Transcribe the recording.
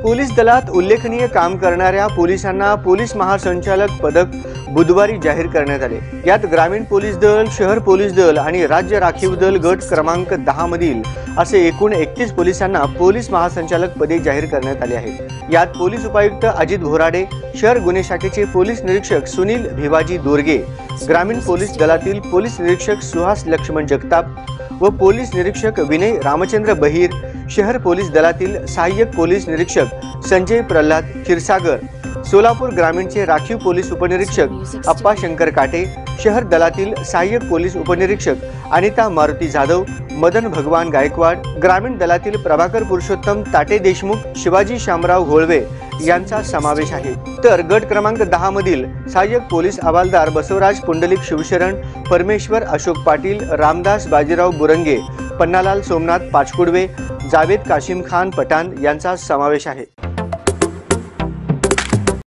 Police दलात उल्लेखनीय काम करणाऱ्या पोलिसांना पोलीस महासंचालक पदक बुधवारी जाहीर करण्यात आले। यात ग्रामीण पोलीस दल, शहर पोलीस दल आणि राज्य राखीव दल गट क्रमांक 10 मधील असे एकूण 31 पोलिसांना पोलीस महासंचालक पदे जाहीर करण्यात आले आहेत। यात पोलीस उपायुक्त अजित भोराडे, शहर गुन्हे शाखेचे पोलीस निरीक्षक सुनील भिवाजी दोरगे, ग्रामीण पोलीस दलातील पोलीस निरीक्षक सुहास लक्ष्मण जगताप व पोलीस निरीक्षक विनय रामचंद्र बहिर, शहर पोलीस दलातील सहाय्यक पोलीस निरीक्षक संजय प्रल्हाद क्षीरसागर, सोलापूर ग्रामीणचे राखीव पोलीस उपनिरीक्षक अप्पा शंकर काटे, शहर दलातील सहाय्यक पोलीस उपनिरीक्षक अनिता मारुती जाधव, मदन भगवान गायकवाड, ग्रामीण दलातील प्रभाकर पुरुषोत्तम ताटे देशमुख, शिवाजी शामराव घोळवे यांचा समावेश आहे। तर गट क्रमांक 10 मधील सहाय्यक पोलीस हवालदार बसवराज पुंडलिक शिवशरण, परमेश्वर अशोक पाटील, रामदास बाजीराव बुरंगे, पन्नालाल सोमनाथ पाचकुडवे, जावेद काशिम खान पठाण यांचा समावेश आहे।